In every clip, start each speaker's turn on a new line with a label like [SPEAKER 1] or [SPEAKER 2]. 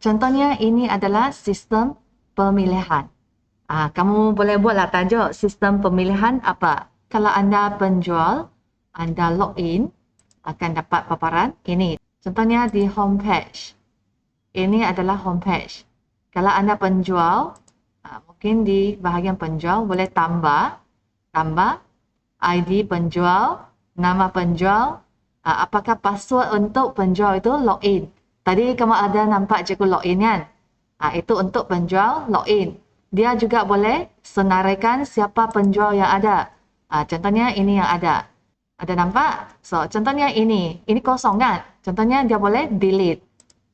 [SPEAKER 1] Contohnya ini adalah sistem pemilihan. Kamu boleh buatlah tajuk sistem pemilihan apa. Kalau anda penjual, anda login, akan dapat paparan ini. Contohnya di homepage. Ini adalah homepage. Kalau anda penjual, mungkin di bahagian penjual boleh tambah ID penjual, nama penjual, apakah password untuk penjual itu login. Tadi kamu ada nampak cikgu login kan? Itu untuk penjual login. Dia juga boleh senaraikan siapa penjual yang ada. Contohnya ini yang ada. Ada nampak? So, contohnya ini kosong kan? Contohnya dia boleh delete,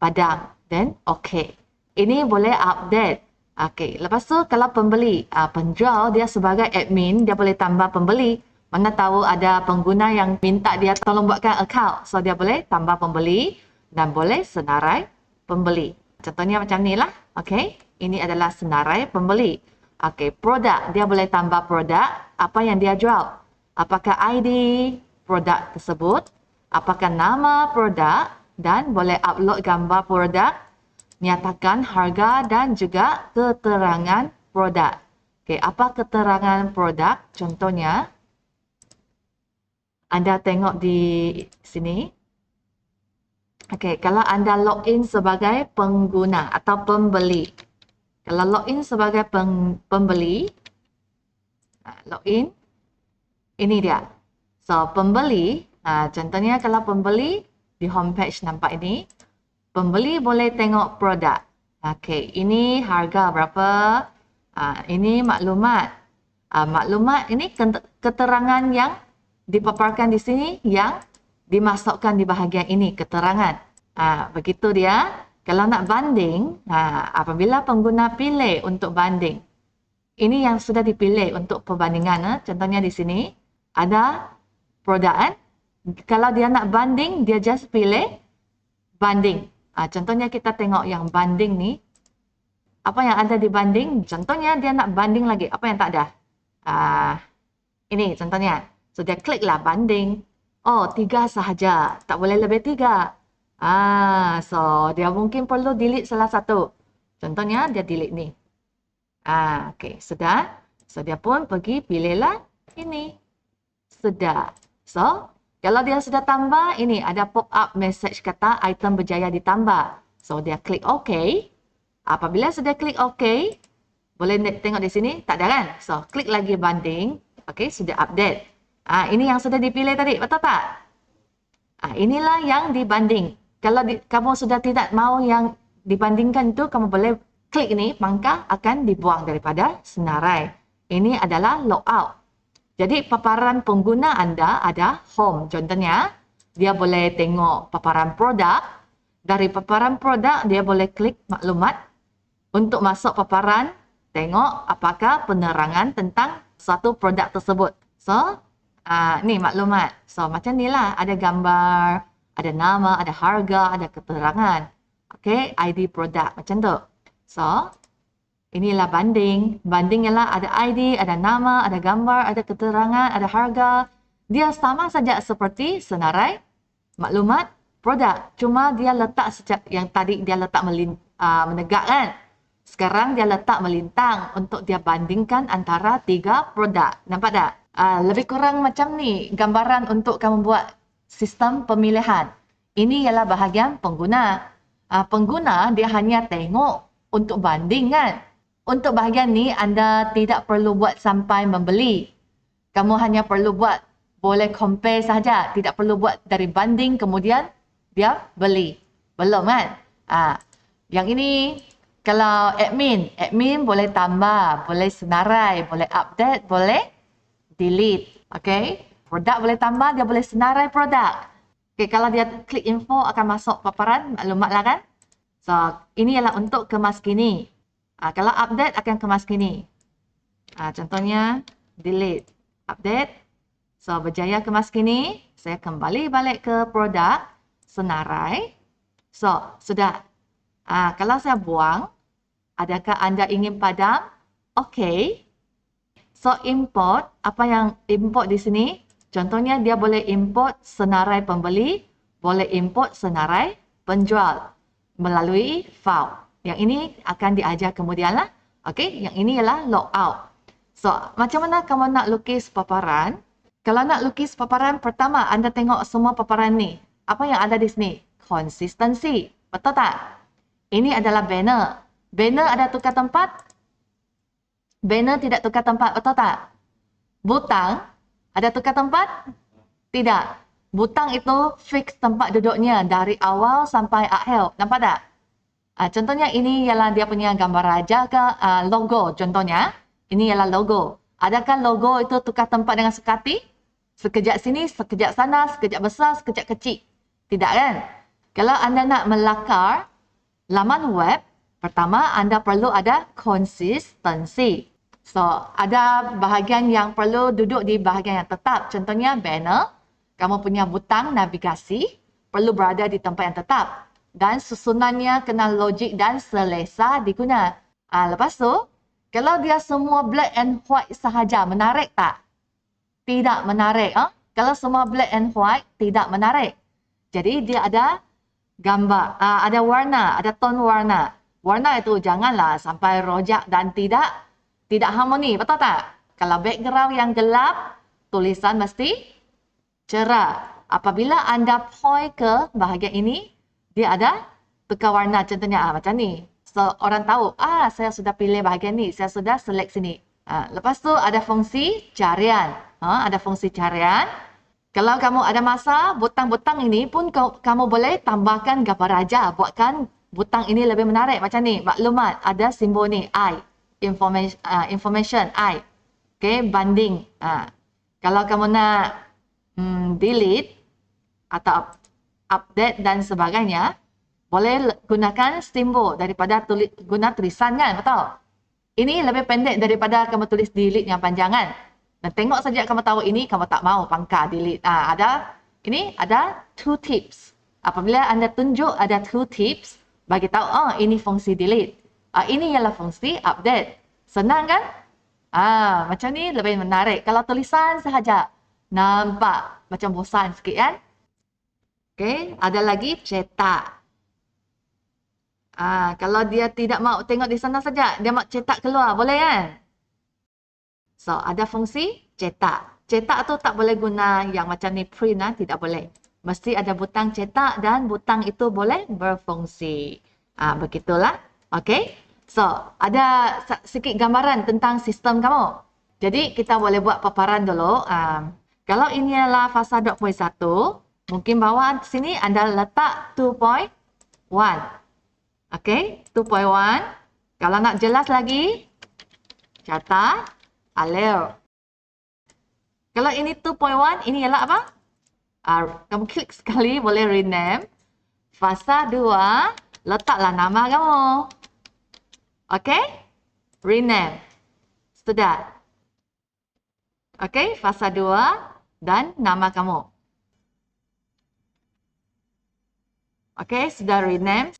[SPEAKER 1] padam, then okay. Ini boleh update. Okay. Lepas tu kalau pembeli, penjual dia sebagai admin, dia boleh tambah pembeli. Mana tahu ada pengguna yang minta dia tolong buatkan account. So, dia boleh tambah pembeli dan boleh senarai pembeli. Contohnya macam ni lah. Okay. Ini adalah senarai pembeli. Okay. Produk. Dia boleh tambah produk. Apa yang dia jual. Apakah ID produk tersebut. Apakah nama produk. Dan boleh upload gambar produk. Nyatakan harga dan juga keterangan produk. Okay. Apa keterangan produk? Contohnya. Anda tengok di sini. Okey, kalau anda login sebagai pengguna atau pembeli. Kalau login sebagai pembeli, login, ini dia. So, pembeli, contohnya kalau pembeli, di homepage nampak ini, pembeli boleh tengok produk. Okey, ini harga berapa, ini maklumat. Maklumat ini keterangan yang dipaparkan di sini yang dimasukkan di bahagian ini, keterangan. Begitu dia. Kalau nak banding, apabila pengguna pilih untuk banding. Ini yang sudah dipilih untuk perbandingan. Contohnya di sini, ada produk kan. Kalau dia nak banding, dia just pilih banding. Contohnya kita tengok yang banding ni. Apa yang ada di banding? Contohnya dia nak banding lagi. Apa yang tak ada? Ini contohnya. So, dia kliklah banding. Oh, 3 sahaja. Tak boleh lebih 3. So dia mungkin perlu delete salah satu. Contohnya dia delete ni. Okey, sudah. So dia pun pergi pilihlah ini. Sudah. So, kalau dia sudah tambah, ini ada pop up message kata item berjaya ditambah. So dia klik OK. Apabila sudah klik OK, boleh tengok di sini, tak ada kan? So, klik lagi banding. Okey, sudah update. Ini yang sudah dipilih tadi, betul tak? Inilah yang dibanding. Kalau kamu sudah tidak mahu yang dibandingkan itu, kamu boleh klik ini, maka akan dibuang daripada senarai. Ini adalah logout. Jadi paparan pengguna anda ada home. Contohnya, dia boleh tengok paparan produk. Dari paparan produk, dia boleh klik maklumat. Untuk masuk paparan, tengok apakah penerangan tentang suatu produk tersebut. So, ni maklumat. So, macam ni lah. Ada gambar, ada nama, ada harga, ada keterangan. Okey, ID produk. Macam tu. So, inilah banding. Banding ialah ada ID, ada nama, ada gambar, ada keterangan, ada harga. Dia sama saja seperti senarai maklumat produk. Cuma dia letak yang tadi dia letak menegak kan. Sekarang dia letak melintang untuk dia bandingkan antara 3 produk. Nampak tak? Lebih kurang macam ni gambaran untuk kamu buat sistem pemilihan. Ini ialah bahagian pengguna. Pengguna dia hanya tengok untuk banding kan. Untuk bahagian ni anda tidak perlu buat sampai membeli. Kamu hanya perlu buat boleh compare saja. Tidak perlu buat dari banding kemudian dia beli. Belum kan? Yang ini kalau admin boleh tambah, boleh senarai, boleh update, boleh delete. Okay? Produk boleh tambah, dia boleh senarai produk. Okay, kalau dia klik info akan masuk paparan maklumat lah kan. So, ini ialah untuk kemas kini. Kalau update akan kemas kini. Contohnya delete, update. So, berjaya kemas kini. Saya kembali balik ke produk, senarai. So, sudah. Kalau saya buang, adakah anda ingin padam? Okay. So, import. Apa yang import di sini? Contohnya dia boleh import senarai pembeli, boleh import senarai penjual. melalui file. Yang ini akan diajar kemudian lah. Okey, yang ini ialah logout. So, macam mana kamu nak lukis paparan? Kalau nak lukis paparan, pertama anda tengok semua paparan ni. Apa yang ada di sini? Konsistensi. Betul tak? Ini adalah banner. Banner ada tukar tempat? Banner tidak tukar tempat, betul tak? Butang ada tukar tempat? Tidak. Butang itu fix tempat duduknya dari awal sampai akhir. Nampak tak? Contohnya ini ialah dia punya gambar raja ke logo contohnya. Ini ialah logo. Adakah logo itu tukar tempat dengan sukati? Sekejap sini, sekejap sana, sekejap besar, sekejap kecil. Tidak kan? Kalau anda nak melakar laman web, pertama anda perlu ada konsistensi. So, ada bahagian yang perlu duduk di bahagian yang tetap. Contohnya banner, kamu punya butang navigasi perlu berada di tempat yang tetap. Dan susunannya kena logik dan selesa diguna. Lepas tu, kalau dia semua black and white sahaja, menarik tak? Tidak menarik. Kalau semua black and white, tidak menarik. Jadi dia ada gambar, ada warna, ada ton warna. Warna itu janganlah sampai rojak dan tidak harmoni, betul tak? Kalau background yang gelap, tulisan mesti cerah. Apabila anda point ke bahagian ini, dia ada tukar warna contohnya macam ni. So orang tahu, saya sudah pilih bahagian ni, saya sudah select sini. Lepas tu ada fungsi carian. Ada fungsi carian. Kalau kamu ada masa, butang-butang ini pun kamu boleh tambahkan gambar raja, buatkan butang ini lebih menarik macam ni. Maklumat, ada simbol ni I. Information I. Okay, banding. Kalau kamu nak delete atau update dan sebagainya, boleh gunakan simbol daripada guna tulisan kan, betul? Ini lebih pendek daripada kamu tulis delete yang panjang kan. Dan tengok saja kamu tahu ini, kamu tak mau pangkal delete. Ini ada 2 tips. Apabila anda tunjuk ada 2 tips, bagi tahu, ini fungsi delete. Ini ialah fungsi update. Senang kan? Macam ni lebih menarik. Kalau tulisan sahaja, nampak macam bosan sikit kan? Okay, ada lagi cetak. Kalau dia tidak mau tengok di sana saja, dia mau cetak keluar, boleh kan? So, ada fungsi cetak. Cetak tu tak boleh guna yang macam ni print, tidak boleh. Mesti ada butang cetak dan butang itu boleh berfungsi. Begitulah. Okay. So, ada sikit gambaran tentang sistem kamu. Jadi, kita boleh buat paparan dulu. Kalau ini adalah fasa 2.1, mungkin bawah sini anda letak 2.1. Okay, 2.1. Kalau nak jelas lagi, catat, alert. Kalau ini 2.1, ini ialah apa? Kamu klik sekali, boleh rename. Fasa 2, letaklah nama kamu. Okay, rename. Sudah. Okay, fasa 2 dan nama kamu. Okay, sudah rename.